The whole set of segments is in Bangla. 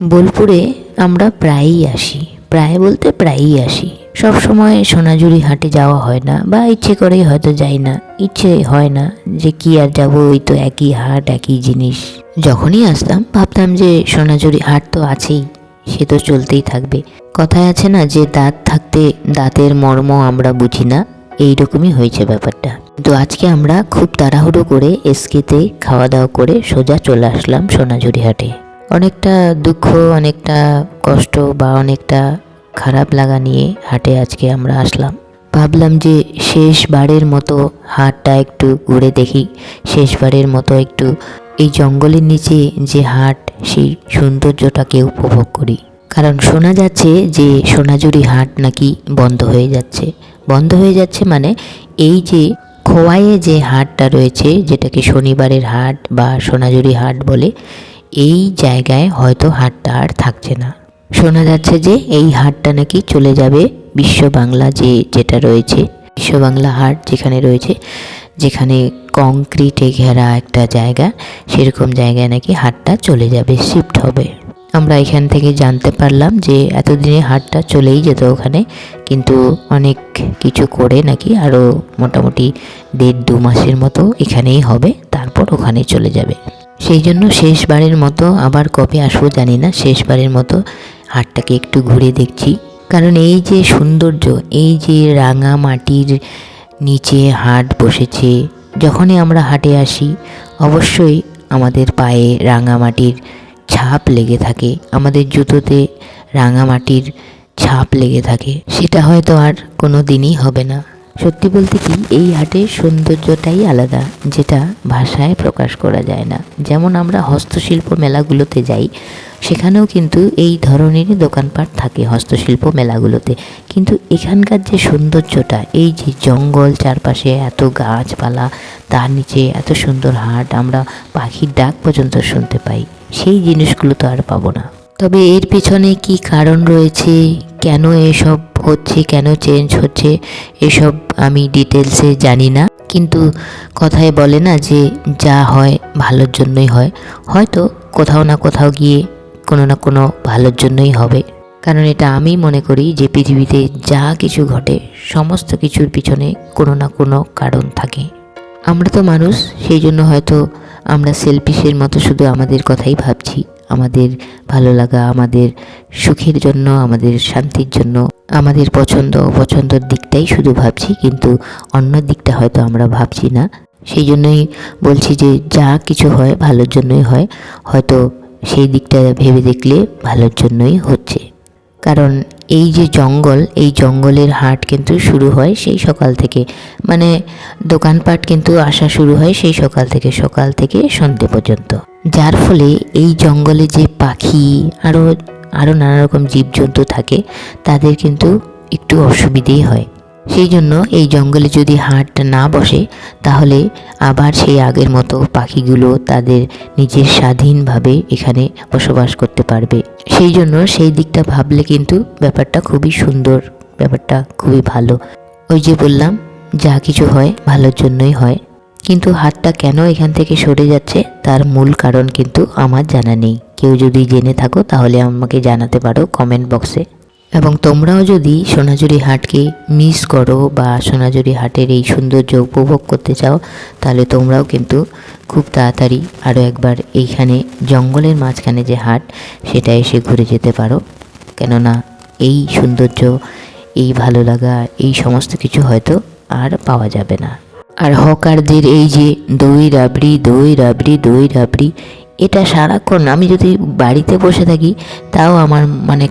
বোলপুরে আমরা প্রায়ই আসি, প্রায় বলতে প্রায়ই আসি। সব সময় সোনাঝুরি হাটে যাওয়া হয় না, বা ইচ্ছে করেই হয়তো যাই না, ইচ্ছে হয় না যে কি আর যাবো, ওই তো একই হাট একই জিনিস। যখনই আসতাম ভাবতাম যে সোনাঝুরি হাট তো আছেই, সে তো চলতেই থাকবে। কথায় আছে না যে দাঁত থাকতে দাঁতের মর্ম আমরা বুঝি না, এইরকমই হয়েছে ব্যাপারটা। তো আজকে আমরা খুব তাড়াহুড়ো করে এসকেতে খাওয়া দাওয়া করে সোজা চলে আসলাম সোনাঝুরি হাটে। অনেকটা দুঃখ, অনেকটা কষ্ট বা অনেকটা খারাপ লাগা নিয়ে হাটে আজকে আমরা আসলাম। ভাবলাম যে শেষবারের মতো হাটটা একটু ঘুরে দেখি, শেষবারের মতো একটু এই জঙ্গলের নিচে যে হাট, সেই সৌন্দর্যটাকে উপভোগ করি। কারণ শোনা যাচ্ছে যে সোনাঝুরি হাট নাকি বন্ধ হয়ে যাচ্ছে। বন্ধ হয়ে যাচ্ছে মানে এই যে খোয়াইয়ে যে হাটটা রয়েছে, যেটাকে শনিবারের হাট বা সোনাঝুরি হাট বলে, এই জায়গায় হয়তো হাটটা আর থাকছে না। শোনা যাচ্ছে যে এই হাটটা নাকি চলে যাবে বিশ্ব বাংলা যেটা রয়েছে, বিশ্ব বাংলা হাট যেখানে রয়েছে, যেখানে কংক্রিটে ঘেরা একটা জায়গা, সেরকম জায়গায় নাকি হাটটা চলে যাবে, শিফট হবে। আমরা এখান থেকে জানতে পারলাম যে এতদিনে হাটটা চলেই যেত ওখানে, কিন্তু অনেক কিছু করে নাকি আরও মোটামুটি 1.5-2 মাসের মতো এখানেই হবে, তারপর ওখানে চলে যাবে। সেই জন্য শেষবারের মতো, আবার কবে আসবো জানি না, শেষবারের মতো হাটটাকে একটু ঘুরে দেখছি। কারণ এই যে সৌন্দর্য, এই যে রাঙা মাটির নিচে হাট বসেছে, যখনই আমরা হাটে আসি অবশ্যই আমাদের পায়ে রাঙামাটির ছাপ লেগে থাকে, আমাদের জুতোতে রাঙামাটির ছাপ লেগে থাকে। সেটা হয়তো আর কোনো দিনই হবে না। সত্যি বলতে কি, এই হাটের সৌন্দর্যটাই আলাদা, যেটা ভাষায় প্রকাশ করা যায় না। যেমন আমরা হস্তশিল্প মেলাগুলোতে যাই, সেখানেও কিন্তু এই ধরনেরই দোকানপাট থাকে হস্তশিল্প মেলাগুলোতে, কিন্তু এখানকার যে সৌন্দর্যটা, এই যে জঙ্গল, চারপাশে এত গাছপালা, তার নিচে এত সুন্দর হাট, আমরা পাখির ডাক পর্যন্ত শুনতে পাই, সেই জিনিসগুলো তো আর পাবো না। তবে এর পেছনে কি কারণ রয়েছে, কেন এসব হচ্ছে, কেন চেঞ্জ হচ্ছে, এসব আমি ডিটেলসে জানি না। কিন্তু কথায় বলে না যে যা হয় ভালোর জন্যই হয়, হয়তো কোথাও না কোথাও গিয়ে কোনো না কোনো ভালোর জন্যই হবে। কারণ এটা আমি মনে করি যে পৃথিবীতে যা কিছু ঘটে, সমস্ত কিছুর পিছনে কোনো না কোনো কারণ থাকে। আমরা তো মানুষ, সেই জন্য হয়তো আমরা সেলফিশের মতো শুধু আমাদের কথাই ভাবছি, আমাদের ভালো লাগা, আমাদের সুখের জন্য, আমাদের শান্তির জন্য, আমাদের পছন্দ অপছন্দর দিকটাই শুধু ভাবছি, কিন্তু অন্য দিকটা হয়তো আমরা ভাবছি না। সেই জন্যই বলছি যে যা কিছু হয় ভালোর জন্যই হয়, হয়তো সেই দিকটা ভেবে দেখলে ভালোর জন্যই হচ্ছে। কারণ এই যে জঙ্গল, এই জঙ্গলের হাট কিন্তু শুরু হয় সেই সকাল থেকে, মানে দোকানপাট কিন্তু আসা শুরু হয় সেই সকাল থেকে সন্ধ্যে পর্যন্ত। যার ফলে এই জঙ্গলে যে পাখি, আরও নানা রকম জীবজন্তু থাকে, তাদের কিন্তু একটু অসুবিধেই হয়। সেই জন্য এই জঙ্গলে যদি হাট না বসে, তাহলে আবার সেই আগের মতো পাখিগুলো তাদের নিজের স্বাধীনভাবে এখানে বসবাস করতে পারবে। সেই জন্য সেই দিকটা ভাবলে কিন্তু ব্যাপারটা খুবই সুন্দর, ব্যাপারটা খুবই ভালো। ওই যে বললাম, যা কিছু হয় ভালোর জন্যই হয়। কিন্তু হাটটা কেন এখান থেকে সরে যাচ্ছে তার মূল কারণ কিন্তু আমার জানা নেই। কেউ যদি জেনে থাকো তাহলে আমাকে জানাতে পারো কমেন্ট বক্সে। এবং তোমরাও যদি সোনাঝুরি হাটকে মিস করো বা সোনাঝুরি হাটের এই সৌন্দর্য উপভোগ করতে চাও, তাহলে তোমরাও কিন্তু খুব তাড়াতাড়ি আরও একবার এইখানে জঙ্গলের মাঝখানে যে হাট, সেটা এসে ঘুরে যেতে পারো। কেননা এই সৌন্দর্য, এই ভালো লাগা, এই সমস্ত কিছু হয়তো আর পাওয়া যাবে না। আর হকারদের এই যে দই রাবড়ি, দই রাবড়ি, দই রাবড়ি, এটা সারাক্ষণ আমি যদি বাড়িতে বসে থাকি তাও আমার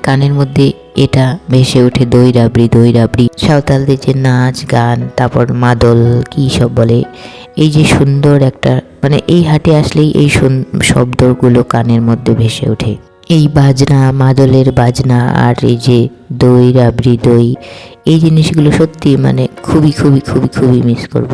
কানের মধ্যে এটা ভেসে ওঠে, দই রাবড়ি, দই রাবড়ি। সাঁওতালদের যে নাচ গান, তারপর মাদল কী সব বলে, এই যে সুন্দর একটা এই হাটে আসলেই এই শব্দগুলো কানের মধ্যে ভেসে ওঠে। এই বাজনা, মাদলের বাজনা, আর এই যে দই রাবড়ি, দই, এই জিনিসগুলো সত্যি খুবই খুবই খুবই খুবই মিস করব।